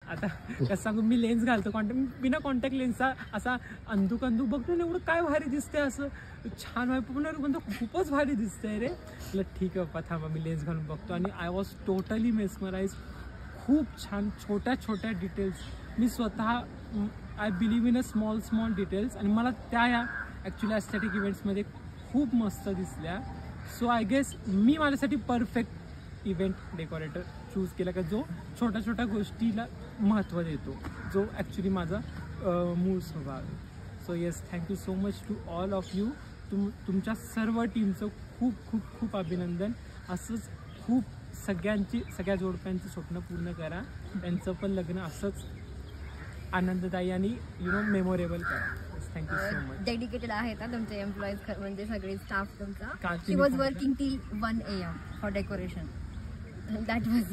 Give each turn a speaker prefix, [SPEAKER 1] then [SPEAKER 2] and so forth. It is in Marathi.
[SPEAKER 1] आता कसं सांगू, मी लेन्स घालतो बिना कॉन्टॅक्ट लेन्सचा, असा अंधू बघतो ना, एवढं काय भारी दिसतंय, असं छान आहे पण खूपच भारी दिसतंय रे. म्हटलं ठीक आहे बाप्पा, थांबा मी लेन्स घालून बघतो. आणि आय वॉज टोटली मेस्मराइज. खूप छान छोट्या डिटेल्स. मी स्वतः I believe in a small details, आणि मला त्या या ॲक्च्युली ॲस्थेटिक इव्हेंट्समध्ये खूप मस्त दिसल्या. सो आय गेस मी माझ्यासाठी परफेक्ट इव्हेंट डेकोरेटर चूज केला, का जो छोट्या गोष्टीला महत्त्व देतो, जो ॲक्च्युली माझा मूळ स्वभाव आहे. So yes, thank you so much to all of you. तुमच्या सर्व टीमचं खूप अभिनंदन. असंच खूप सगळ्या जोडप्यांचं स्वप्न पूर्ण करा. त्यांचं पण लग्न असंच आनंददायी आणि मेमोरेबल करा. Thank you so much.
[SPEAKER 2] डेडिकेटेड आहेत ना तुमचे एम्प्लॉईज, म्हणजे सगळे स्टाफ तुमचा. She was working till 1 AM for decoration. That was